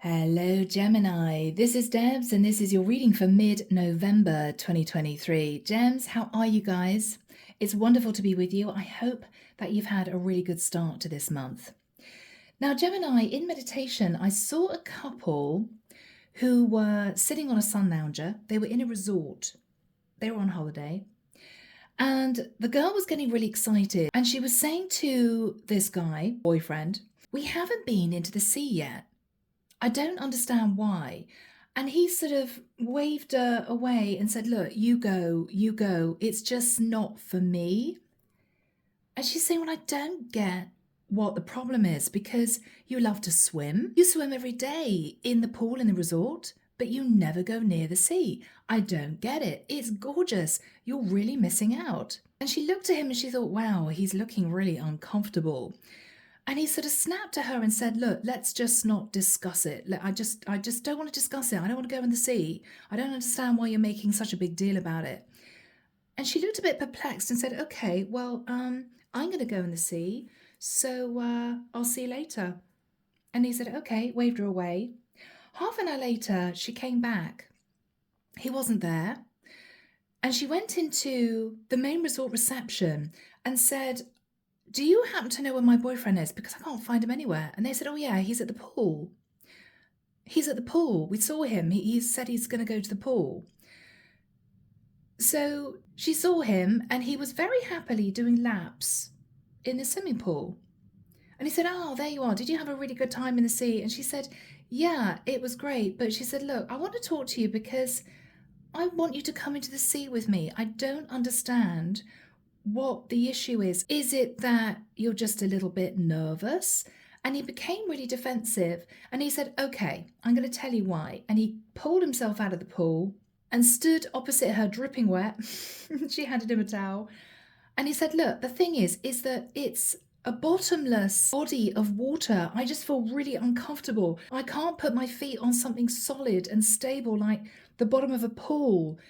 Hello, Gemini. This is Debs, and this is your reading for mid-November 2023. Gems, how are you guys? It's wonderful to be with you. I hope that you've had a really good start to this month. Now, Gemini, in meditation, I saw a couple who were sitting on a sun lounger. They were in a resort. They were on holiday. And the girl was getting really excited. And she was saying to this guy, boyfriend, "We haven't been into the sea yet. I don't understand why." And he sort of waved her away and said, "Look, you go. It's just not for me." And she's saying, "Well, I don't get what the problem is, because you love to swim. You swim every day in the pool in the resort, but you never go near the sea. I don't get it. It's gorgeous. You're really missing out." And she looked at him and she thought, wow, he's looking really uncomfortable. And he sort of snapped at her and said, "Look, let's just not discuss it. I just don't want to discuss it. I don't want to go in the sea. I don't understand why you're making such a big deal about it." And she looked a bit perplexed and said, "Okay, well, I'm going to go in the sea. So I'll see you later." And he said, "Okay," waved her away. Half an hour later, she came back. He wasn't there. And she went into the main resort reception and said, "Do you happen to know where my boyfriend is? Because I can't find him anywhere." And they said, "Oh yeah, he's at the pool. He's at the pool. We saw him. He said he's going to go to the pool." So she saw him and he was very happily doing laps in the swimming pool. And he said, "Oh, there you are. Did you have a really good time in the sea?" And she said, "Yeah, it was great." But she said, "Look, I want to talk to you because I want you to come into the sea with me. I don't understand what the issue is. Is it that you're just a little bit nervous?" And he became really defensive and he said, "Okay, I'm going to tell you why." And he pulled himself out of the pool and stood opposite her, dripping wet. She handed him a towel. And he said, "Look, the thing is that it's a bottomless body of water. I just feel really uncomfortable. I can't put my feet on something solid and stable like the bottom of a pool.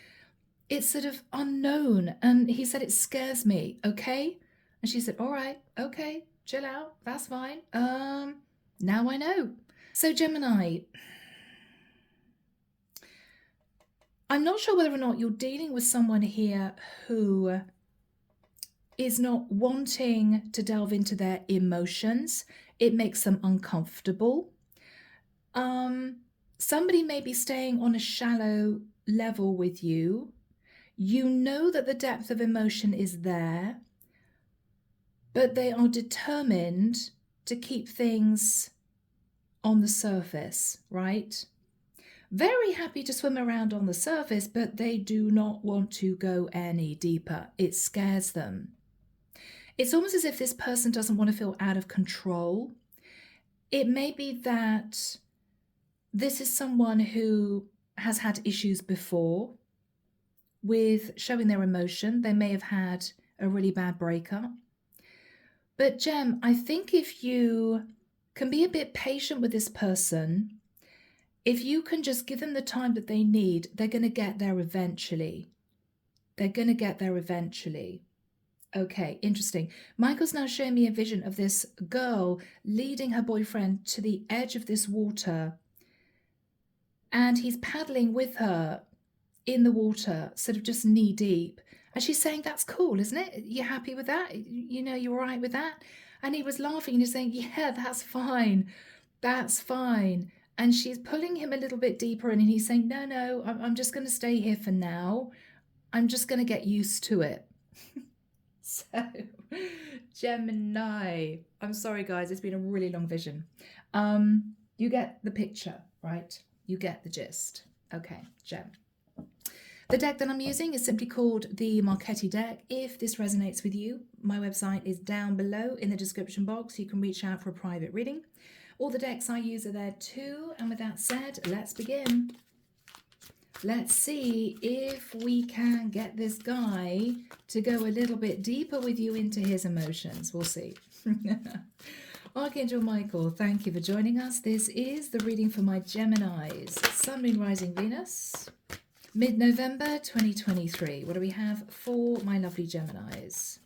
It's sort of unknown." And he said, "It scares me, okay?" And she said, "All right, okay, chill out, that's fine. Now I know." So Gemini, I'm not sure whether or not you're dealing with someone here who is not wanting to delve into their emotions. It makes them uncomfortable. Somebody may be staying on a shallow level with you. You know that the depth of emotion is there, but they are determined to keep things on the surface, right? Very happy to swim around on the surface, but they do not want to go any deeper. It scares them. It's almost as if this person doesn't want to feel out of control. It may be that this is someone who has had issues before with showing their emotion. They may have had a really bad breakup. But Gem, I think if you can be a bit patient with this person, if you can just give them the time that they need, they're going to get there eventually. They're going to get there eventually. Okay, interesting. Michael's now showing me a vision of this girl leading her boyfriend to the edge of this water. And he's paddling with her in the water, sort of just knee deep. And she's saying, "That's cool, isn't it? You're happy with that? You know, you're all right with that?" And he was laughing and he's saying, "Yeah, that's fine. That's fine." And she's pulling him a little bit deeper in and he's saying, No, I'm just going to stay here for now. I'm just going to get used to it." So, Gemini, I'm sorry, guys, it's been a really long vision. You get the picture, right? You get the gist. Okay, Gem. The deck that I'm using is simply called the Marchetti deck. If this resonates with you, my website is down below in the description box. You can reach out for a private reading. All the decks I use are there too. And with that said, let's begin. Let's see if we can get this guy to go a little bit deeper with you into his emotions. We'll see. Archangel Michael, thank you for joining us. This is the reading for my Geminis. Sun, Moon, Rising, Venus. Mid-November 2023. What do we have for my lovely Geminis?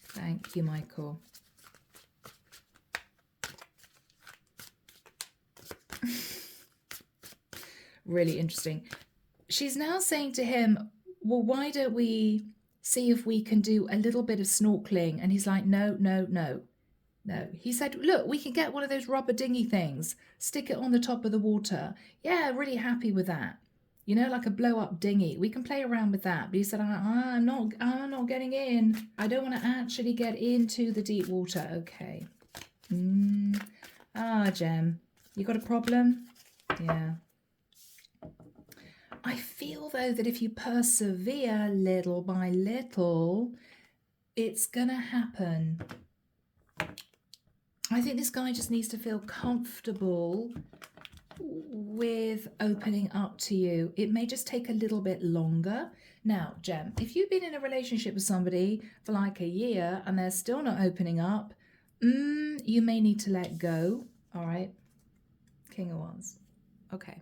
Thank you, Michael. Really interesting. She's now saying to him, well, why don't we see if we can do a little bit of snorkeling? And he's like, no, no, no, no. He said, look, we can get one of those rubber dinghy things, stick it on the top of the water. Yeah, really happy with that. You know, like a blow up dinghy. We can play around with that. But he said, I'm not getting in. I don't want to actually get into the deep water. Okay. Gem, you got a problem? Yeah. I feel, though, that if you persevere little by little, it's going to happen. I think this guy just needs to feel comfortable with opening up to you. It may just take a little bit longer. Now, Gem, if you've been in a relationship with somebody for like a year and they're still not opening up, you may need to let go. All right. King of Wands. Okay.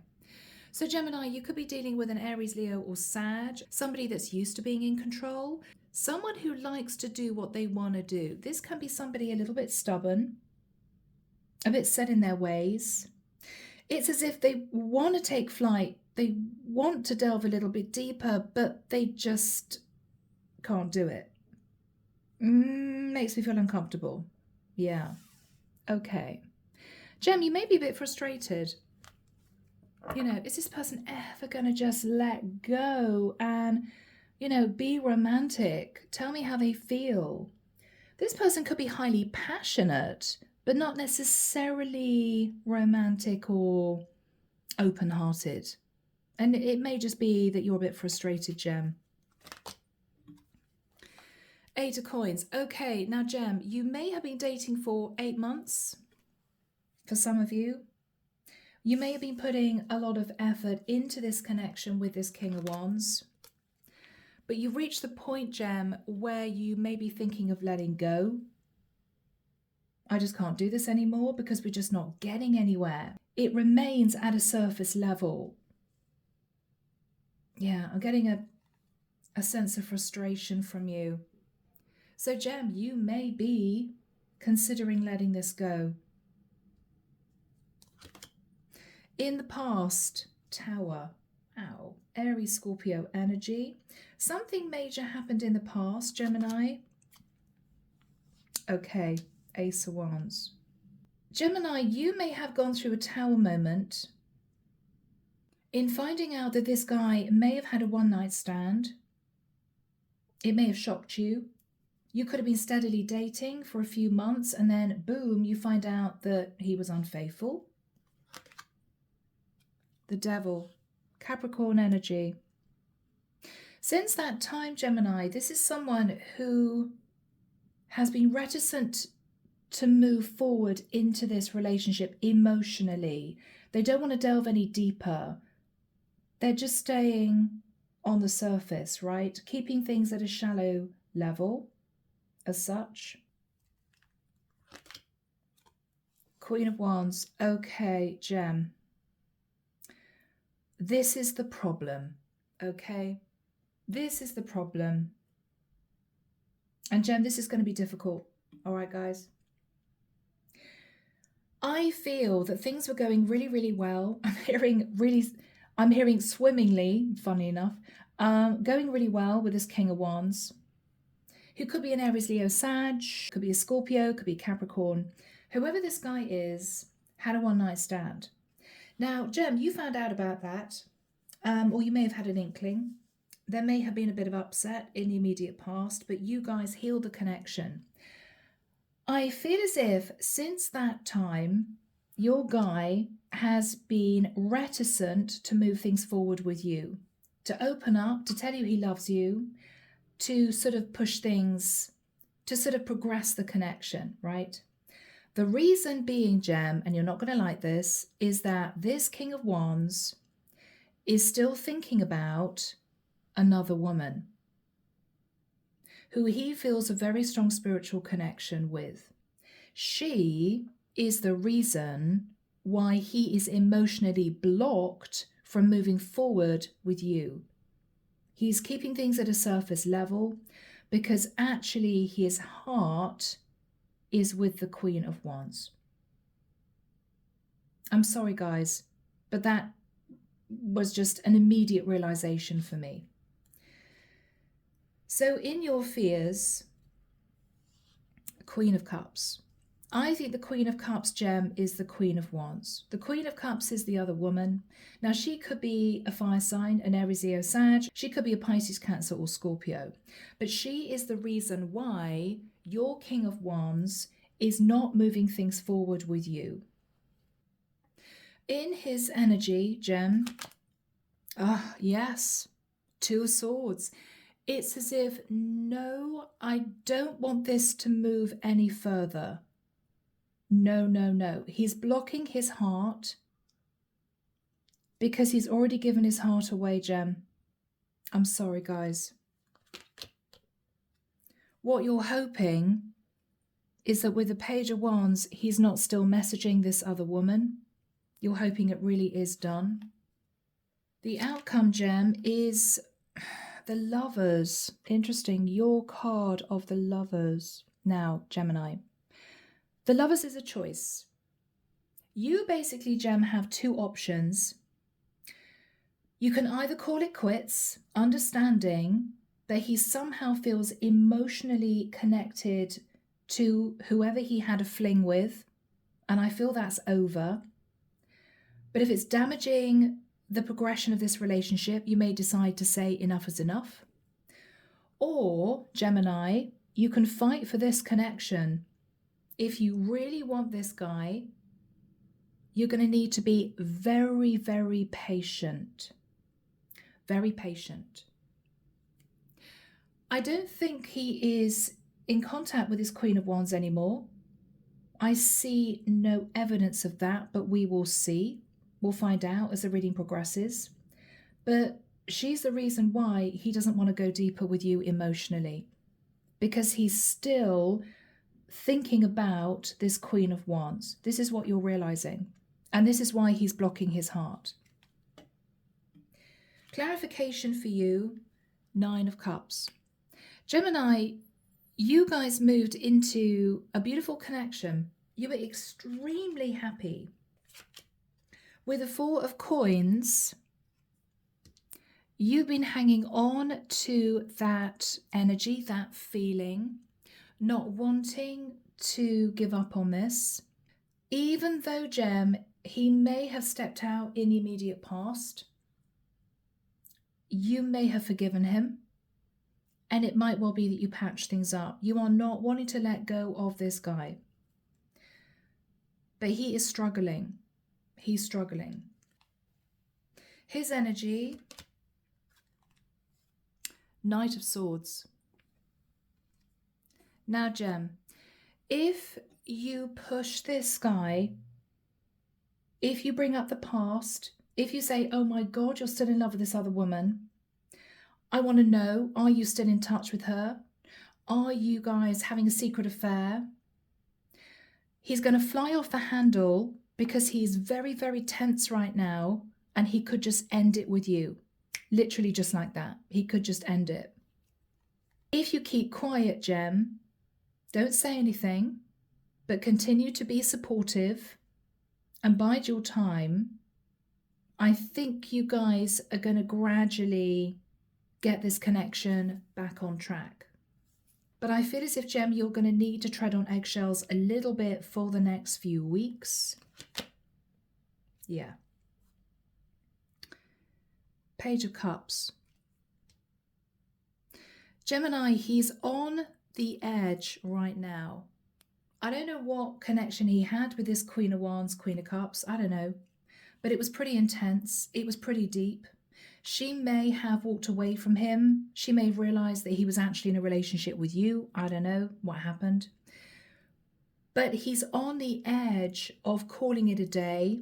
So Gemini, you could be dealing with an Aries, Leo, or Sag, somebody that's used to being in control, someone who likes to do what they want to do. This can be somebody a little bit stubborn, a bit set in their ways. It's as if they want to take flight, they want to delve a little bit deeper, but they just can't do it. Makes me feel uncomfortable. Yeah. Okay. Gem, you may be a bit frustrated. You know, is this person ever going to just let go and, you know, be romantic? Tell me how they feel. This person could be highly passionate, but not necessarily romantic or open-hearted. And it may just be that you're a bit frustrated, Gem. 8 of Coins. Okay, now, Gem, you may have been dating for 8 months for some of you. You may have been putting a lot of effort into this connection with this King of Wands, but you've reached the point, Gem, where you may be thinking of letting go. I just can't do this anymore because we're just not getting anywhere. It remains at a surface level. Yeah, I'm getting a sense of frustration from you. So, Gem, you may be considering letting this go. In the past, Tower, Aries, Scorpio energy. Something major happened in the past, Gemini. Okay, Ace of Wands. Gemini, you may have gone through a Tower moment in finding out that this guy may have had a one-night stand. It may have shocked you. You could have been steadily dating for a few months and then, boom, you find out that he was unfaithful. The Devil, Capricorn energy. Since that time, Gemini, this is someone who has been reticent to move forward into this relationship emotionally. They don't want to delve any deeper. They're just staying on the surface, right? Keeping things at a shallow level as such. Queen of Wands. Okay, Gem. This is the problem, okay? This is the problem. And Gem, this is going to be difficult. All right, guys? I feel that things were going really, really well. I'm hearing swimmingly, funny enough, going really well with this King of Wands, who could be an Aries, Leo, Sag, could be a Scorpio, could be Capricorn. Whoever this guy is had a one-night stand. Now, Gem, you found out about that, or you may have had an inkling. There may have been a bit of upset in the immediate past, but you guys healed the connection. I feel as if since that time, your guy has been reticent to move things forward with you, to open up, to tell you he loves you, to sort of push things, to sort of progress the connection, right? The reason being, Gem, and you're not going to like this, is that this King of Wands is still thinking about another woman who he feels a very strong spiritual connection with. She is the reason why he is emotionally blocked from moving forward with you. He's keeping things at a surface level because actually his heart is with the Queen of Wands. I'm sorry, guys, but was just an immediate realization for me. So in your fears, Queen of Cups. I think the Queen of Cups gem is the Queen of Wands. The Queen of Cups is the other woman. Now, she could be a fire sign, an Aries, Leo, Sag. She could be a Pisces, Cancer, or Scorpio. But she is the reason why your King of Wands is not moving things forward with you. In his energy, gem, yes, Two of Swords. It's as if, no, I don't want this to move any further. No, no, no. He's blocking his heart because he's already given his heart away, Gem. I'm sorry, guys. What you're hoping is that with the Page of Wands, he's not still messaging this other woman. You're hoping it really is done. The outcome, Gem, is the Lovers. Interesting. Your card of the Lovers. Now, Gemini. The Lovers is a choice. You basically, Gem, have two options. You can either call it quits, understanding that he somehow feels emotionally connected to whoever he had a fling with, and I feel that's over. But if it's damaging the progression of this relationship, you may decide to say enough is enough. Or, Gemini, you can fight for this connection. If you really want this guy, you're going to need to be very, very patient. Very patient. I don't think he is in contact with his Queen of Wands anymore. I see no evidence of that, but we will see. We'll find out as the reading progresses. But she's the reason why he doesn't want to go deeper with you emotionally, because he's still thinking about this Queen of Wands. This is what you're realizing. And this is why he's blocking his heart. Clarification for you, Nine of Cups. Gemini, you guys moved into a beautiful connection. You were extremely happy. With the Four of Coins, you've been hanging on to that energy, that feeling, not wanting to give up on this. Even though, Gem, he may have stepped out in the immediate past, you may have forgiven him, and it might well be that you patch things up. You are not wanting to let go of this guy. But he is struggling. He's struggling. His energy, Knight of Swords. Now, Gem, if you push this guy, if you bring up the past, if you say, oh my God, you're still in love with this other woman, I want to know, are you still in touch with her? Are you guys having a secret affair? He's going to fly off the handle because he's very, very tense right now, and he could just end it with you. Literally just like that. He could just end it. If you keep quiet, Gem, don't say anything, but continue to be supportive and bide your time, I think you guys are going to gradually get this connection back on track. But I feel as if, Gem, you're going to need to tread on eggshells a little bit for the next few weeks. Yeah. Page of Cups. Gemini, he's on the edge right now. I don't know what connection he had with this Queen of Wands, Queen of Cups. I don't know. But it was pretty intense. It was pretty deep. She may have walked away from him. She may have realized that he was actually in a relationship with you. I don't know what happened. But he's on the edge of calling it a day,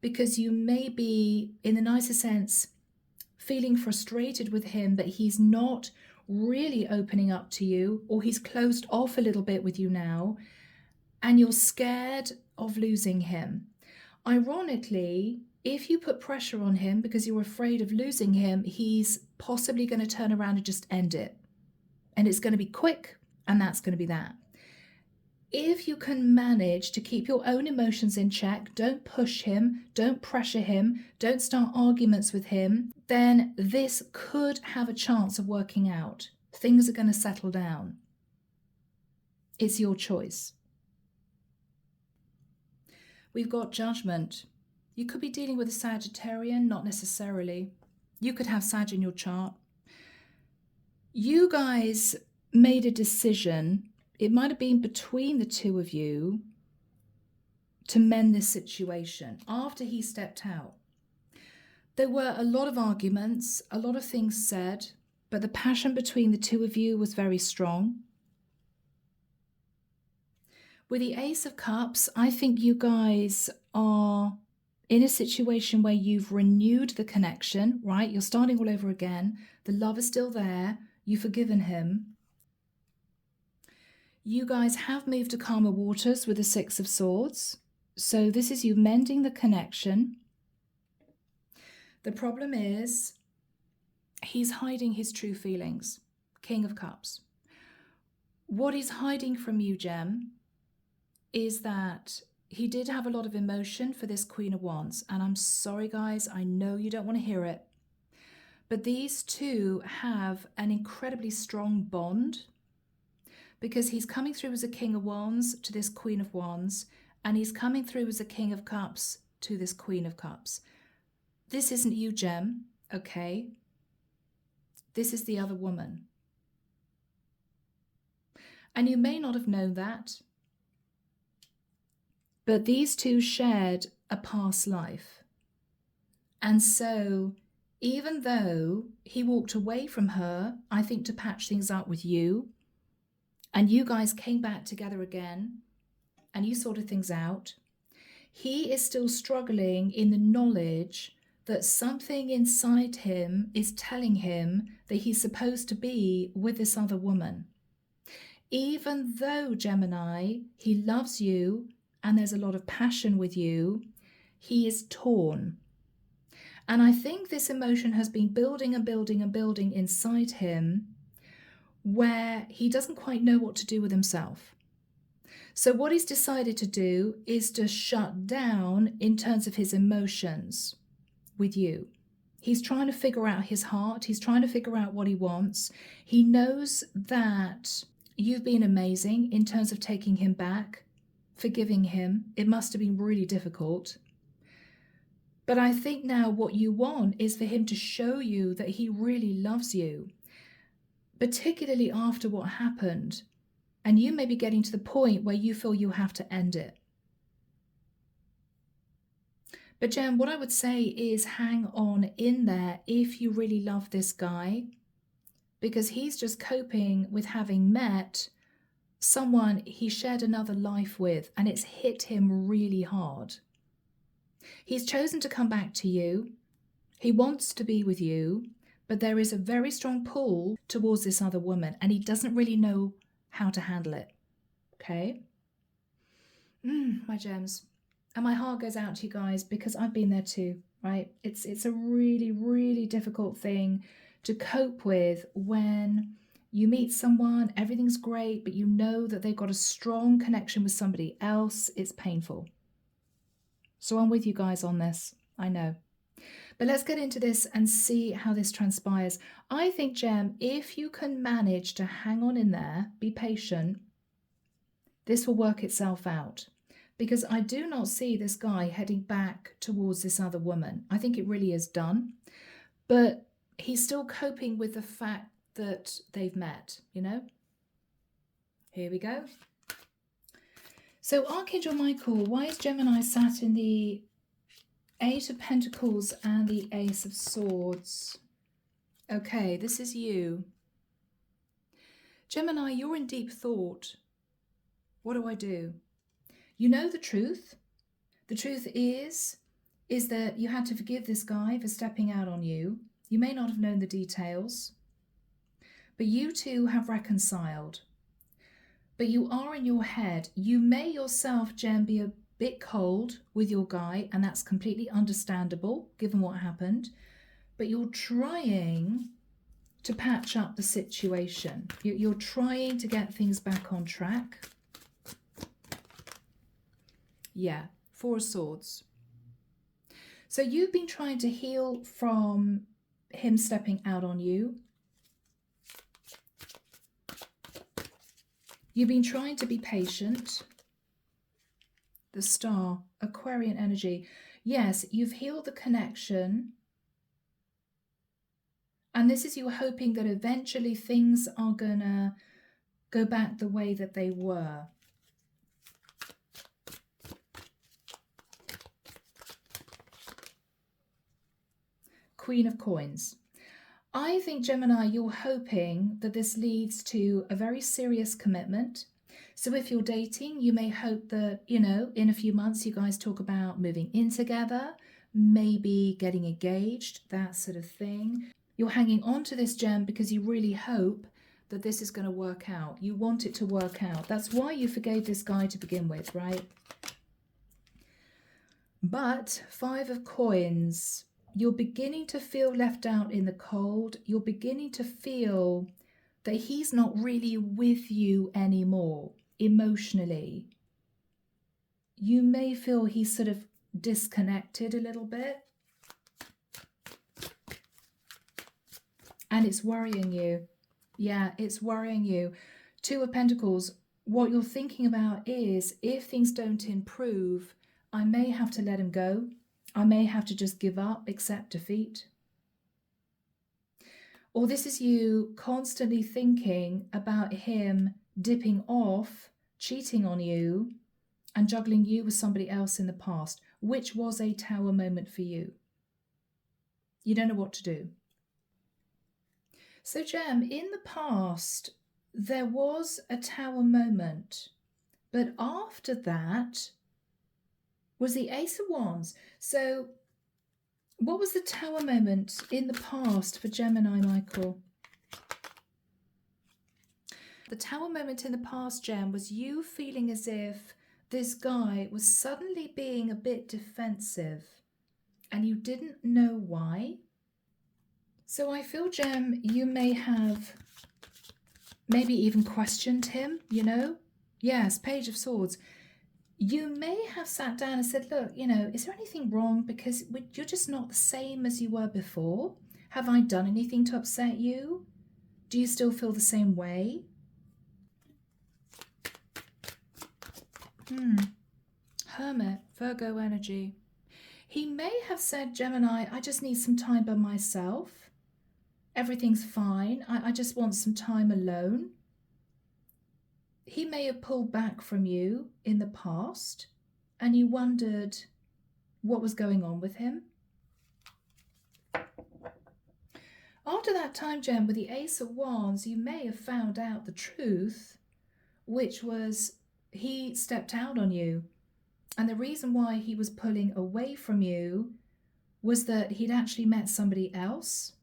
because you may be, in the nicest sense, feeling frustrated with him, but he's not really opening up to you, or he's closed off a little bit with you now, and you're scared of losing him. Ironically, if you put pressure on him because you're afraid of losing him, he's possibly going to turn around and just end it. And it's going to be quick, and that's going to be that. If you can manage to keep your own emotions in check, don't push him, don't pressure him, don't start arguments with him, then this could have a chance of working out. Things are going to settle down. It's your choice. We've got Judgment. You could be dealing with a Sagittarian, not necessarily. You could have Sag in your chart. You guys made a decision, it might have been between the two of you, to mend this situation after he stepped out. There were a lot of arguments, a lot of things said, but the passion between the two of you was very strong. With the Ace of Cups, I think you guys are in a situation where you've renewed the connection, right? You're starting all over again. The love is still there. You've forgiven him. You guys have moved to calmer waters with the Six of Swords. So this is you mending the connection. The problem is he's hiding his true feelings. King of Cups. What he's hiding from you, Gem, is that he did have a lot of emotion for this Queen of Wands. And I'm sorry, guys, I know you don't want to hear it. But these two have an incredibly strong bond because he's coming through as a King of Wands to this Queen of Wands, and he's coming through as a King of Cups to this Queen of Cups. This isn't you, Gem, okay? This is the other woman. And you may not have known that, but these two shared a past life. And so even though he walked away from her, I think to patch things up with you, and you guys came back together again, and you sorted things out, he is still struggling in the knowledge that something inside him is telling him that he's supposed to be with this other woman. Even though, Gemini, he loves you and there's a lot of passion with you, he is torn. And I think this emotion has been building and building and building inside him, where he doesn't quite know what to do with himself. So what he's decided to do is to shut down in terms of his emotions with you. He's trying to figure out his heart. He's trying to figure out what he wants. He knows that you've been amazing in terms of taking him back, forgiving him. It must have been really difficult. But I think now what you want is for him to show you that he really loves you, particularly after what happened. And you may be getting to the point where you feel you have to end it. But Jem, what I would say is hang on in there if you really love this guy, because he's just coping with having met someone he shared another life with, and it's hit him really hard. He's chosen to come back to you. He wants to be with you, but there is a very strong pull towards this other woman, and he doesn't really know how to handle it. Okay? My gems. And my heart goes out to you guys because I've been there too, right? It's a really, really difficult thing to cope with when you meet someone, everything's great, but you know that they've got a strong connection with somebody else. It's painful. So I'm with you guys on this, I know. But let's get into this and see how this transpires. I think, Jem, if you can manage to hang on in there, be patient, this will work itself out. Because I do not see this guy heading back towards this other woman. I think it really is done. But he's still coping with the fact that they've met, you know? Here we go. So Archangel Michael, why is Gemini sat in the Eight of Pentacles and the Ace of Swords? Okay, this is you. Gemini, you're in deep thought. What do I do? You know the truth. The truth is that you had to forgive this guy for stepping out on you. You may not have known the details, but you two have reconciled. But you are in your head. You may yourself, Jem, be a bit cold with your guy, and that's completely understandable given what happened. But you're trying to patch up the situation. You're trying to get things back on track. Yeah, Four of Swords. So you've been trying to heal from him stepping out on you. You've been trying to be patient. The Star, Aquarian energy. Yes, you've healed the connection. And this is you hoping that eventually things are going to go back the way that they were. Queen of Coins. I think, Gemini, you're hoping that this leads to a very serious commitment. So if you're dating, you may hope that, you know, in a few months you guys talk about moving in together, maybe getting engaged, that sort of thing. You're hanging on to this gem because you really hope that this is going to work out. You want it to work out. That's why you forgave this guy to begin with, right? But Five of Coins, you're beginning to feel left out in the cold. You're beginning to feel that he's not really with you anymore emotionally. You may feel he's sort of disconnected a little bit. And it's worrying you. Yeah, it's worrying you. Two of Pentacles, what you're thinking about is, if things don't improve, I may have to let him go. I may have to just give up, accept defeat. Or this is you constantly thinking about him dipping off, cheating on you, and juggling you with somebody else in the past, which was a Tower moment for you. You don't know what to do. So, Gem, in the past, there was a Tower moment, but after that was the Ace of Wands. So, what was the Tower moment in the past for Gemini, Michael? The Tower moment in the past, Gem, was you feeling as if this guy was suddenly being a bit defensive and you didn't know why. So I feel, Gem, you may have maybe even questioned him, you know? Yes, Page of Swords. You may have sat down and said, look, you know, is there anything wrong? Because you're just not the same as you were before. Have I done anything to upset you? Do you still feel the same way? Hermit, Virgo energy. He may have said, Gemini, I just need some time by myself. Everything's fine. I just want some time alone. He may have pulled back from you in the past and you wondered what was going on with him. After that time, Gem, with the Ace of Wands, you may have found out the truth, which was he stepped out on you. And the reason why he was pulling away from you was that he'd actually met somebody else.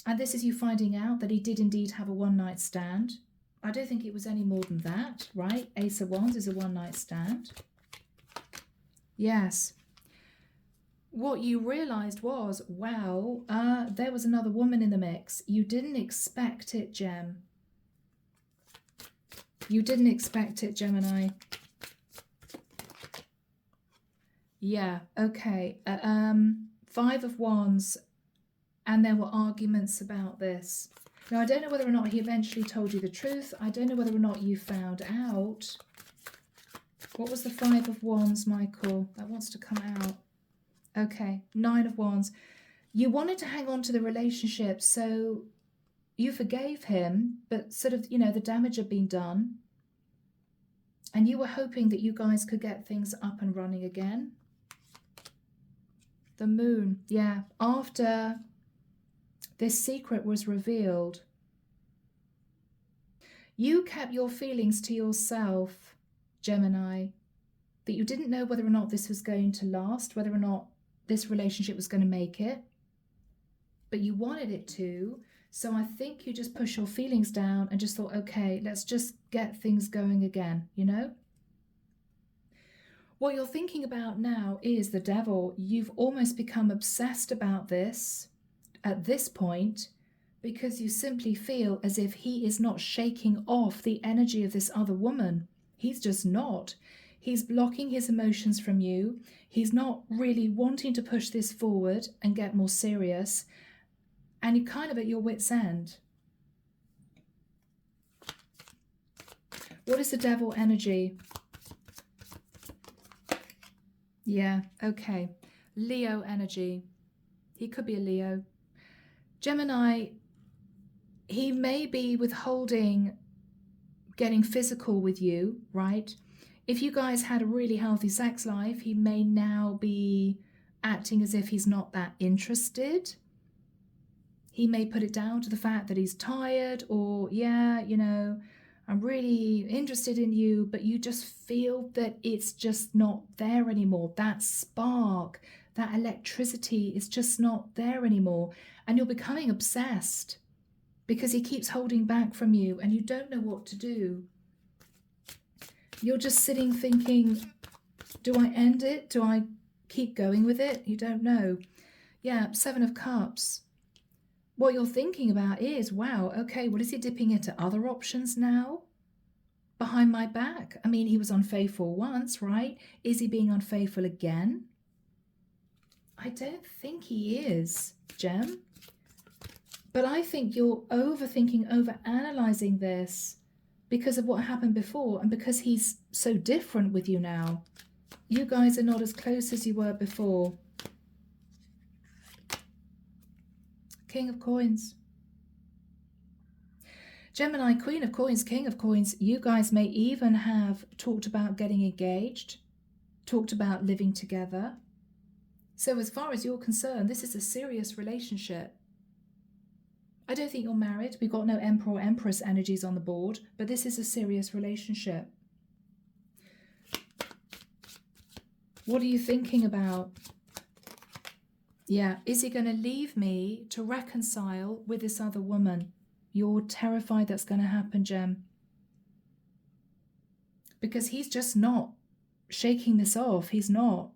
And this is you finding out that he did indeed have a one-night stand. I don't think it was any more than that, right? Ace of Wands is a one-night stand. Yes. What you realized was, wow, there was another woman in the mix. You didn't expect it, Gem. You didn't expect it, Gemini. Yeah, okay. Five of Wands, and there were arguments about this. Now, I don't know whether or not he eventually told you the truth. I don't know whether or not you found out. What was the Five of Wands, Michael? That wants to come out. Okay, Nine of Wands. You wanted to hang on to the relationship, so you forgave him, but sort of, you know, the damage had been done. And you were hoping that you guys could get things up and running again. The Moon, yeah. After this secret was revealed, you kept your feelings to yourself, Gemini, that you didn't know whether or not this was going to last, whether or not this relationship was going to make it, but you wanted it to. So I think you just pushed your feelings down and just thought, okay, let's just get things going again, you know? What you're thinking about now is the Devil. You've almost become obsessed about this at this point because you simply feel as if he is not shaking off the energy of this other woman. He's just not. He's blocking his emotions from you. He's not really wanting to push this forward and get more serious. And you're kind of at your wit's end. What is the devil energy? Yeah, okay. Leo energy. He could be a Leo. Gemini, he may be withholding getting physical with you, right? If you guys had a really healthy sex life, he may now be acting as if he's not that interested. He may put it down to the fact that he's tired, or, yeah, you know, I'm really interested in you, but you just feel that it's just not there anymore. That spark, that electricity is just not there anymore. And you're becoming obsessed because he keeps holding back from you and you don't know what to do. You're just sitting thinking, do I end it? Do I keep going with it? You don't know. Yeah, 7 of Cups. What you're thinking about is, wow, okay, well, is he dipping into other options now? Behind my back? I mean, he was unfaithful once, right? Is he being unfaithful again? I don't think he is, Gem. But I think you're overthinking, overanalyzing this because of what happened before and because he's so different with you now. You guys are not as close as you were before. King of Coins. Gemini, Queen of Coins, King of Coins. You guys may even have talked about getting engaged, talked about living together. So as far as you're concerned, this is a serious relationship. I don't think you're married. We've got no Emperor or Empress energies on the board, but this is a serious relationship. What are you thinking about? Yeah, is he going to leave me to reconcile with this other woman? You're terrified that's going to happen, Gem. Because he's just not shaking this off. He's not,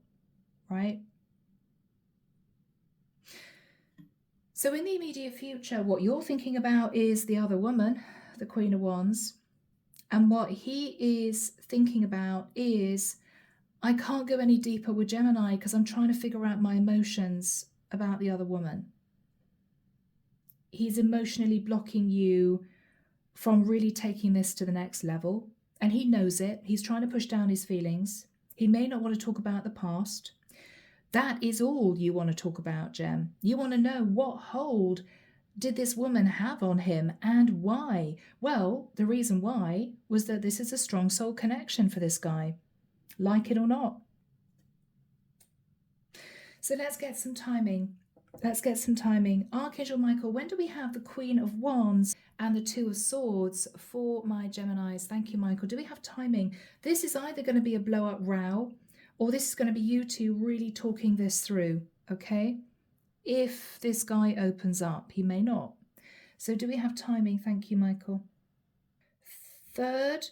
right? So in the immediate future, what you're thinking about is the other woman, the Queen of Wands. And what he is thinking about is, I can't go any deeper with Gemini because I'm trying to figure out my emotions about the other woman. He's emotionally blocking you from really taking this to the next level. And he knows it. He's trying to push down his feelings. He may not want to talk about the past. That is all you want to talk about, Gem. You want to know what hold did this woman have on him and why? Well, the reason why was that this is a strong soul connection for this guy. Like it or not. So let's get some timing. Let's get some timing. Archangel Michael, when do we have the Queen of Wands and the Two of Swords for my Geminis? Thank you, Michael. Do we have timing? This is either going to be a blow-up row or this is going to be you two really talking this through, okay? If this guy opens up, he may not. So do we have timing? Thank you, Michael. 3rd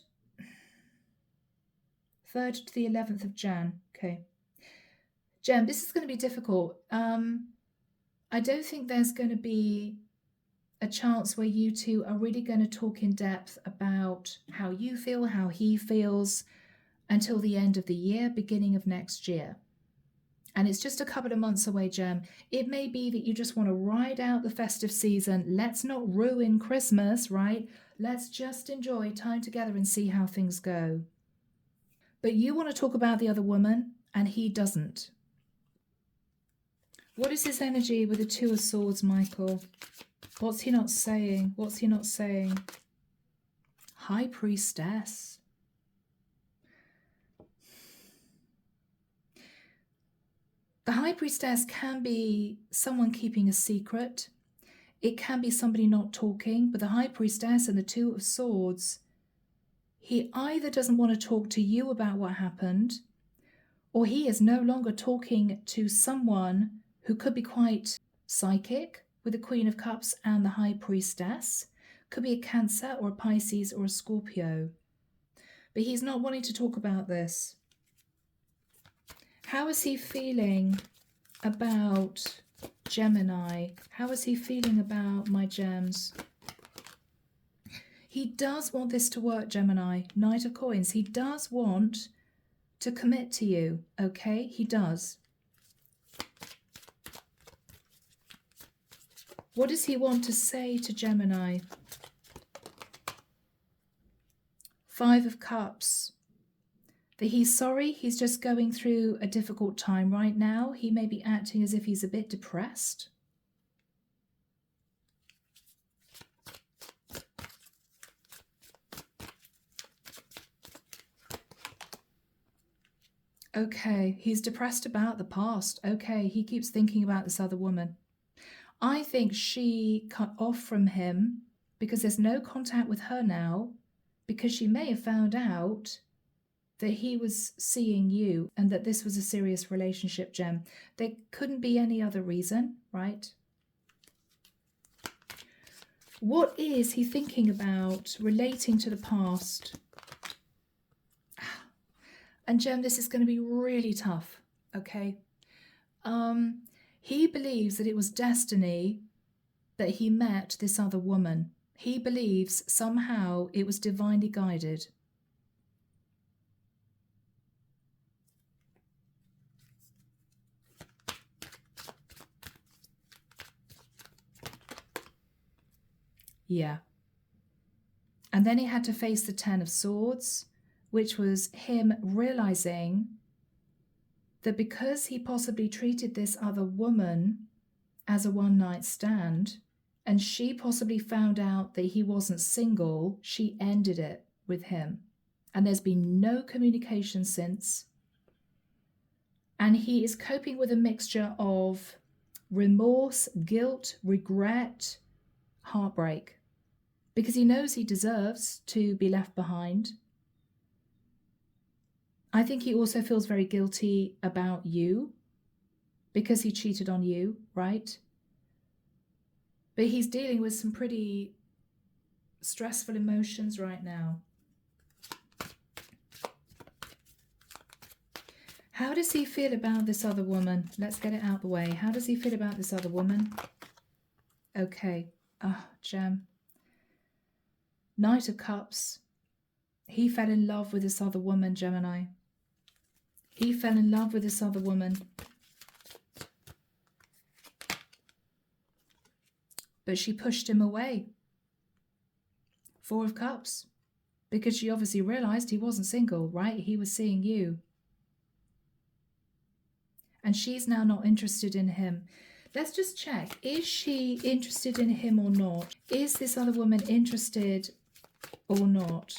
to the 11th of Jan. Okay. Gem, this is going to be difficult. I don't think there's going to be a chance where you two are really going to talk in depth about how you feel, how he feels, until the end of the year, beginning of next year. And it's just a couple of months away, Gem. It may be that you just want to ride out the festive season. Let's not ruin Christmas, right? Let's just enjoy time together and see how things go. But you want to talk about the other woman, and he doesn't. What is his energy with the Two of Swords, Michael? What's he not saying? What's he not saying? High Priestess. The High Priestess can be someone keeping a secret. It can be somebody not talking, but the High Priestess and the Two of Swords, he either doesn't want to talk to you about what happened, or he is no longer talking to someone who could be quite psychic with the Queen of Cups and the High Priestess. Could be a Cancer or a Pisces or a Scorpio. But he's not wanting to talk about this. How is he feeling about Gemini? How is he feeling about my gems? He does want this to work, Gemini. Knight of Coins. He does want to commit to you, okay? He does. What does he want to say to Gemini? 5 of Cups. That he's sorry, he's just going through a difficult time right now. He may be acting as if he's a bit depressed. Okay, he's depressed about the past. Okay, he keeps thinking about this other woman. I think she cut off from him because there's no contact with her now, because she may have found out that he was seeing you and that this was a serious relationship, Gem. There couldn't be any other reason, right? What is he thinking about relating to the past? And Gem, this is going to be really tough, okay? He believes that it was destiny that he met this other woman. He believes somehow it was divinely guided. Yeah. And then he had to face the 10 of Swords, which was him realizing that because he possibly treated this other woman as a one-night stand, and she possibly found out that he wasn't single, she ended it with him. And there's been no communication since. And he is coping with a mixture of remorse, guilt, regret, heartbreak, because he knows he deserves to be left behind. I think he also feels very guilty about you because he cheated on you, right? But he's dealing with some pretty stressful emotions right now. How does he feel about this other woman? Let's get it out the way. How does he feel about this other woman? Okay. Gem. Knight of Cups. He fell in love with this other woman, Gemini. He fell in love with this other woman. But she pushed him away. 4 of Cups. Because she obviously realized he wasn't single, right? He was seeing you. And she's now not interested in him. Let's just check. Is she interested in him or not? Is this other woman interested or not?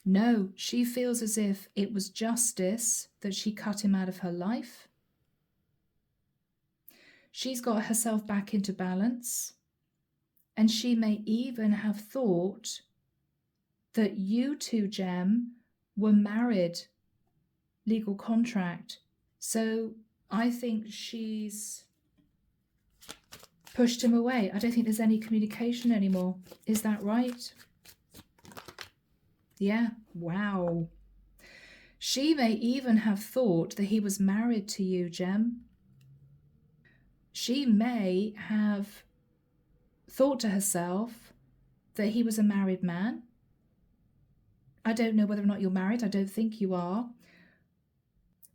No, she feels as if it was justice that she cut him out of her life. She's got herself back into balance. And she may even have thought that you two, Gem, were married, legal contract. So I think she's pushed him away. I don't think there's any communication anymore. Is that right? Yeah. Wow. She may even have thought that he was married to you, Gem. She may have thought to herself that he was a married man. I don't know whether or not you're married. I don't think you are.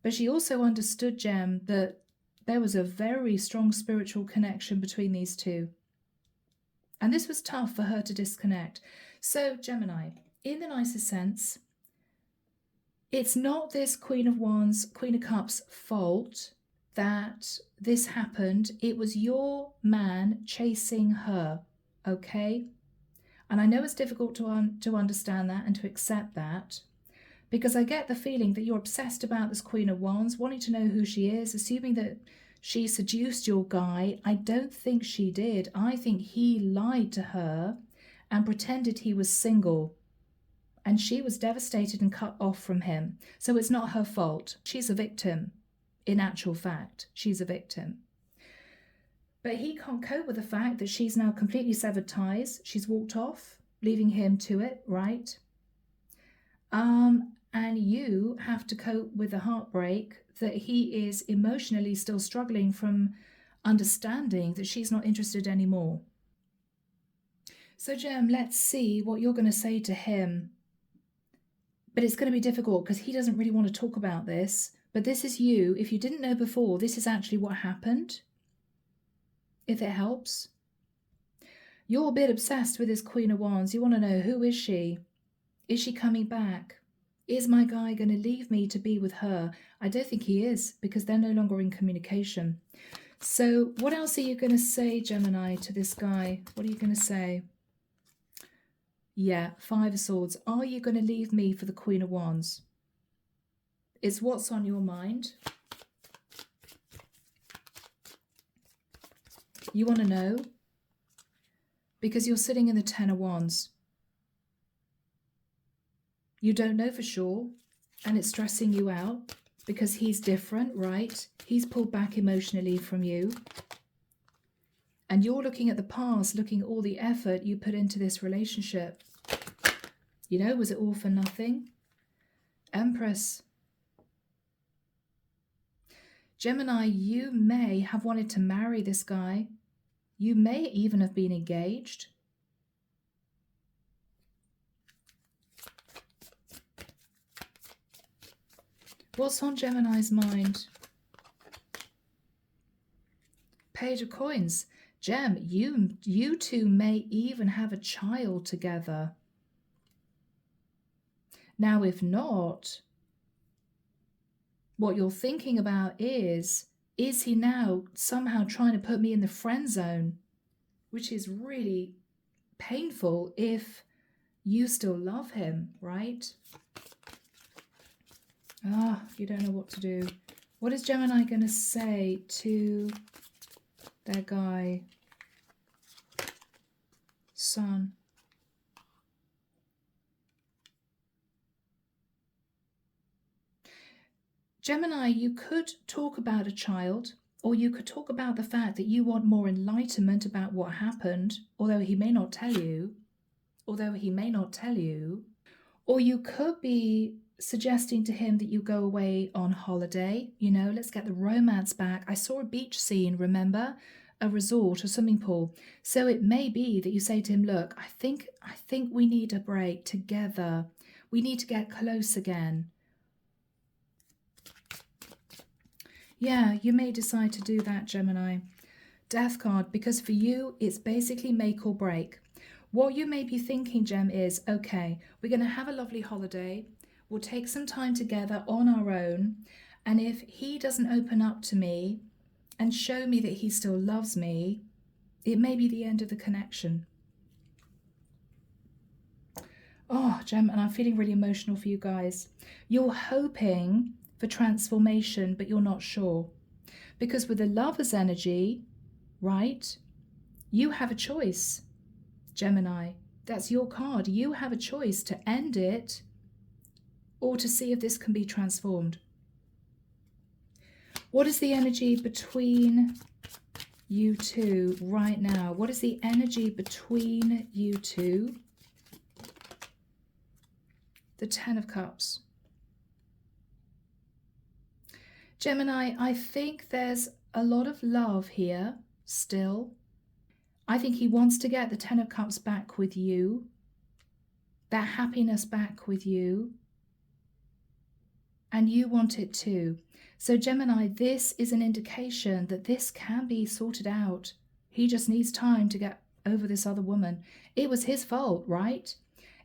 But she also understood, Gem, that there was a very strong spiritual connection between these two. And this was tough for her to disconnect. So, Gemini, in the nicest sense, it's not this Queen of Wands, Queen of Cups fault that this happened. It was your man chasing her, okay? And I know it's difficult to understand that and to accept that, because I get the feeling that you're obsessed about this Queen of Wands, wanting to know who she is, assuming that she seduced your guy. I don't think she did. I think he lied to her and pretended he was single. And she was devastated and cut off from him. So it's not her fault. She's a victim. In actual fact, she's a victim. But he can't cope with the fact that she's now completely severed ties. She's walked off, leaving him to it, right? And you have to cope with the heartbreak that he is emotionally still struggling from understanding that she's not interested anymore. So, Gem, let's see what you're going to say to him. But it's going to be difficult because he doesn't really want to talk about this. But this is you. If you didn't know before, this is actually what happened. If it helps. You're a bit obsessed with this Queen of Wands. You want to know, who is she? Is she coming back? Is my guy going to leave me to be with her? I don't think he is, because they're no longer in communication. So what else are you going to say, Gemini, to this guy? What are you going to say? Yeah, Five of Swords. Are you going to leave me for the Queen of Wands? It's what's on your mind. You want to know? Because you're sitting in the Ten of Wands. You don't know for sure, and it's stressing you out because he's different, right? He's pulled back emotionally from you. And you're looking at the past, looking at all the effort you put into this relationship. You know, was it all for nothing? Empress. Gemini, you may have wanted to marry this guy. You may even have been engaged. What's on Gemini's mind? Page of Coins. Gem, you two may even have a child together. Now, if not, what you're thinking about is he now somehow trying to put me in the friend zone? Which is really painful if you still love him, right? You don't know what to do. What is Gemini going to say to their guy? Sun. Gemini, you could talk about a child, or you could talk about the fact that you want more enlightenment about what happened, although he may not tell you. Or you could be suggesting to him that you go away on holiday. You know, let's get the romance back. I saw a beach scene, remember? A resort or swimming pool. So it may be that you say to him, look, I think we need a break together. We need to get close again. Yeah, you may decide to do that, Gemini. Death card, because for you, it's basically make or break. What you may be thinking, Gem, is, okay, we're going to have a lovely holiday. We'll take some time together on our own. And if he doesn't open up to me and show me that he still loves me, it may be the end of the connection. Oh, Gem, and I'm feeling really emotional for you guys. You're hoping for transformation, but you're not sure. Because with the Lover's energy, right, you have a choice. Gemini, that's your card. You have a choice to end it or to see if this can be transformed. What is the energy between you two right now? What is the energy between you two? The Ten of Cups. Gemini, I think there's a lot of love here still. I think he wants to get the Ten of Cups back with you, that happiness back with you, and you want it too. So Gemini, this is an indication that this can be sorted out. He just needs time to get over this other woman. It was his fault, right?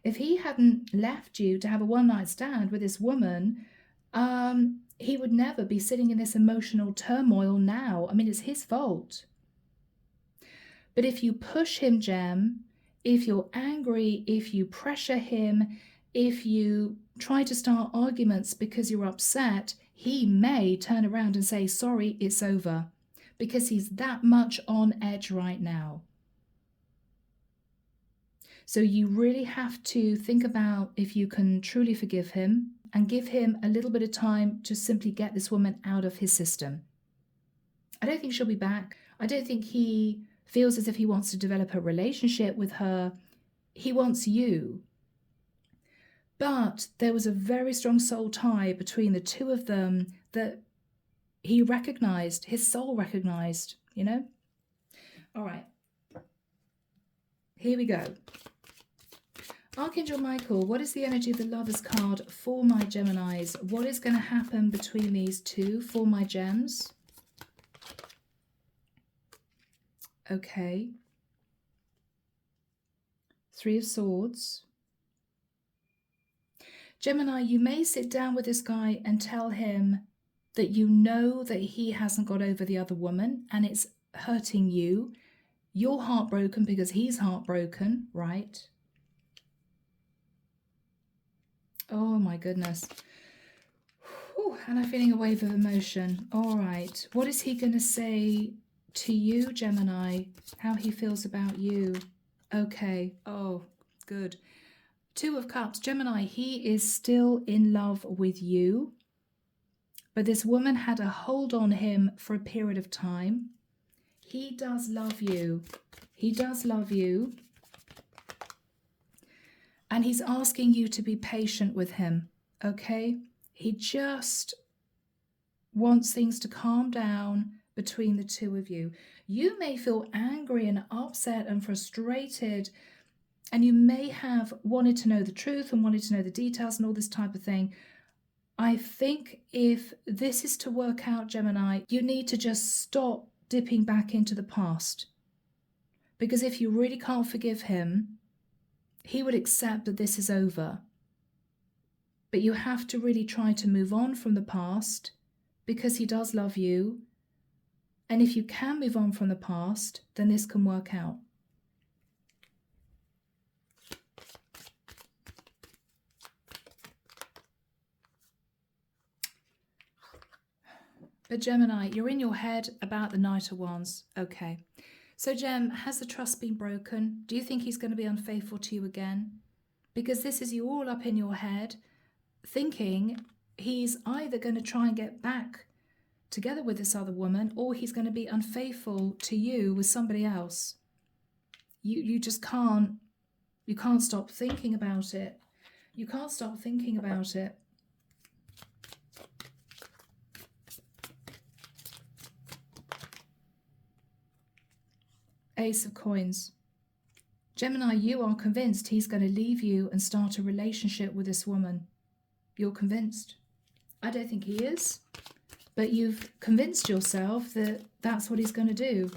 If he hadn't left you to have a one-night stand with this woman, he would never be sitting in this emotional turmoil now. I mean, it's his fault. But if you push him, Gem, if you're angry, if you pressure him, if you try to start arguments because you're upset, he may turn around and say, sorry, it's over. Because he's that much on edge right now. So you really have to think about if you can truly forgive him and give him a little bit of time to simply get this woman out of his system. I don't think she'll be back. I don't think he feels as if he wants to develop a relationship with her. He wants you. But there was a very strong soul tie between the two of them that he recognized, his soul recognized, you know? All right. Here we go. Archangel Michael, what is the energy of the Lovers card for my Geminis? What is going to happen between these two for my gems? Okay. Three of Swords. Gemini, you may sit down with this guy and tell him that you know that he hasn't got over the other woman and it's hurting you. You're heartbroken because he's heartbroken, right? Oh my goodness. Whew, and I'm feeling a wave of emotion. All right. What is he going to say to you, Gemini? How he feels about you? Okay. Oh, good. Two of Cups. Gemini, he is still in love with you. But this woman had a hold on him for a period of time. He does love you. He does love you. And he's asking you to be patient with him, okay? He just wants things to calm down between the two of you. You may feel angry and upset and frustrated, and you may have wanted to know the truth and wanted to know the details and all this type of thing. I think if this is to work out, Gemini, you need to just stop dipping back into the past. Because if you really can't forgive him, he would accept that this is over. But you have to really try to move on from the past because he does love you. And if you can move on from the past, then this can work out. But Gemini, you're in your head about the Knight of Wands. Okay. So Gem, has the trust been broken? Do you think he's going to be unfaithful to you again? Because this is you all up in your head thinking he's either going to try and get back together with this other woman or he's going to be unfaithful to you with somebody else. You just can't stop thinking about it. You can't stop thinking about it. Ace of Coins. Gemini, you are convinced he's going to leave you and start a relationship with this woman. You're convinced. I don't think he is, but you've convinced yourself that that's what he's going to do.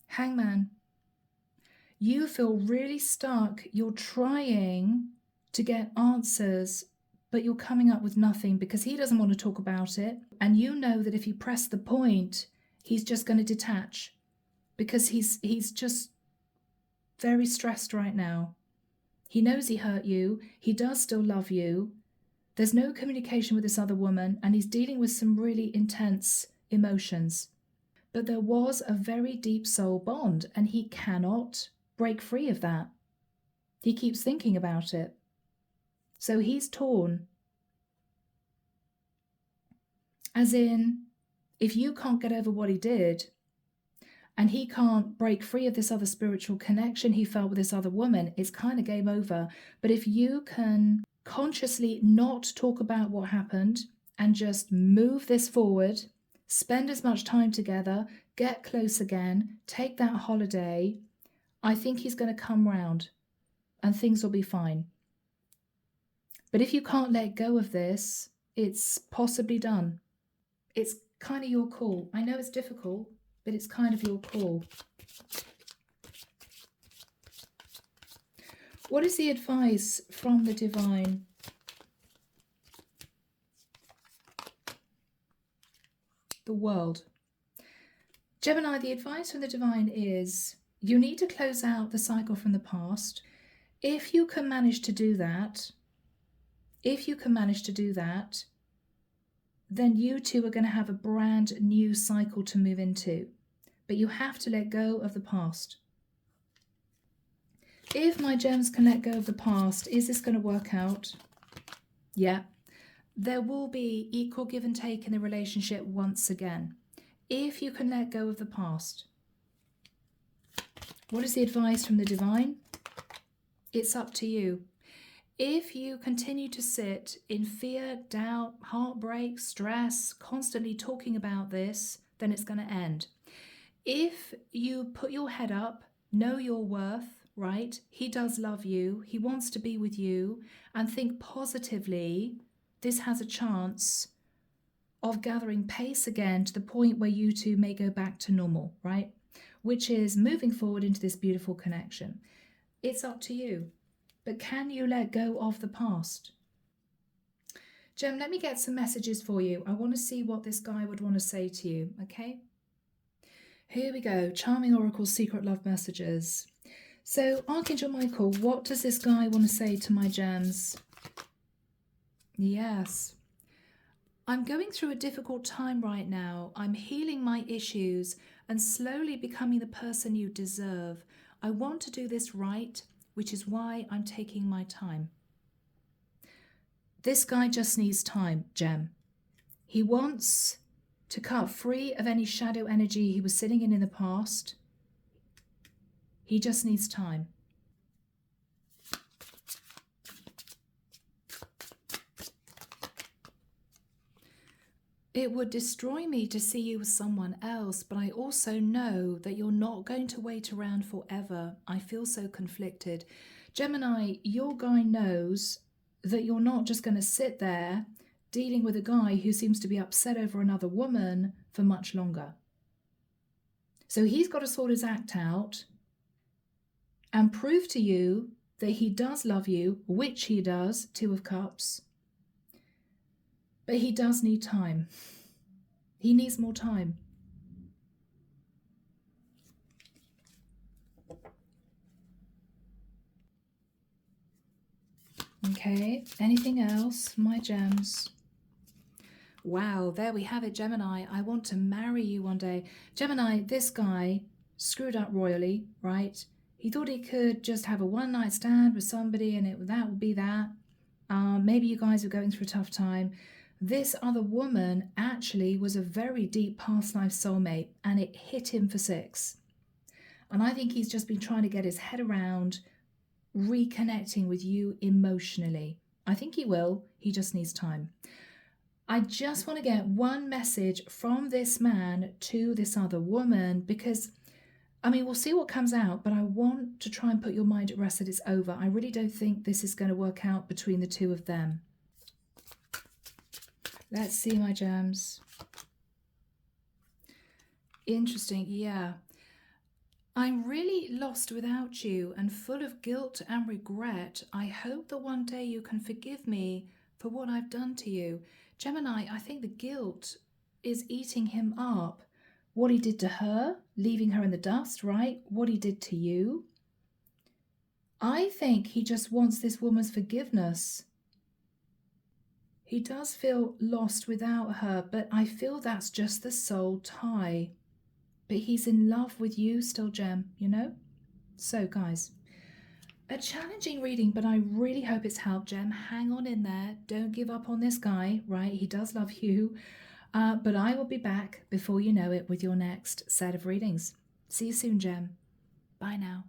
Hangman. You feel really stuck. You're trying to get answers, but you're coming up with nothing because he doesn't want to talk about it. And you know that if you press the point, he's just going to detach because he's just very stressed right now. He knows he hurt you. He does still love you. There's no communication with this other woman, and he's dealing with some really intense emotions. But there was a very deep soul bond, and he cannot break free of that. He keeps thinking about it. So he's torn. As in, if you can't get over what he did, and he can't break free of this other spiritual connection he felt with this other woman, it's kind of game over. But if you can consciously not talk about what happened and just move this forward, spend as much time together, get close again, take that holiday, I think he's going to come round and things will be fine. But if you can't let go of this, it's possibly done. It's kind of your call. I know it's difficult, but it's kind of your call. What is the advice from the divine? The world. Gemini, the advice from the divine is you need to close out the cycle from the past. If you can manage to do that, then you two are going to have a brand new cycle to move into. But you have to let go of the past. If my gems can let go of the past, is this going to work out? Yeah. There will be equal give and take in the relationship once again. If you can let go of the past. What is the advice from the divine? It's up to you. If you continue to sit in fear, doubt, heartbreak, stress, constantly talking about this, then it's going to end. If you put your head up, know your worth, right? He does love you. He wants to be with you. And think positively. This has a chance of gathering pace again to the point where you two may go back to normal, right? Which is moving forward into this beautiful connection. It's up to you. But can you let go of the past? Gem, let me get some messages for you. I want to see what this guy would want to say to you, okay? Here we go. Charming Oracle Secret Love Messages. So, Archangel Michael, what does this guy want to say to my gems? Yes. I'm going through a difficult time right now. I'm healing my issues and slowly becoming the person you deserve. I want to do this right, which is why I'm taking my time. This guy just needs time, Gem. He wants to cut free of any shadow energy he was sitting in the past. He just needs time. It would destroy me to see you with someone else, but I also know that you're not going to wait around forever. I feel so conflicted. Gemini, your guy knows that you're not just going to sit there dealing with a guy who seems to be upset over another woman for much longer. So he's got to sort his act out and prove to you that he does love you, which he does, Two of Cups. But he does need time. He needs more time. Okay, anything else, my gems? Wow, there we have it, Gemini. I want to marry you one day. Gemini, this guy screwed up royally, right? He thought he could just have a one-night stand with somebody and that would be that. Maybe you guys are going through a tough time. This other woman actually was a very deep past life soulmate and it hit him for 6. And I think he's just been trying to get his head around reconnecting with you emotionally. I think he will. He just needs time. I just want to get one message from this man to this other woman because, I mean, we'll see what comes out, but I want to try and put your mind at rest that it's over. I really don't think this is going to work out between the two of them. Let's see, my gems. Interesting, yeah. I'm really lost without you and full of guilt and regret. I hope that one day you can forgive me for what I've done to you. Gemini, I think the guilt is eating him up. What he did to her, leaving her in the dust, right? What he did to you. I think he just wants this woman's forgiveness. He does feel lost without her, but I feel that's just the soul tie. But he's in love with you still, Gem, you know? So, guys, a challenging reading, but I really hope it's helped, Gem. Hang on in there. Don't give up on this guy, right? He does love you. But I will be back before you know it with your next set of readings. See you soon, Gem. Bye now.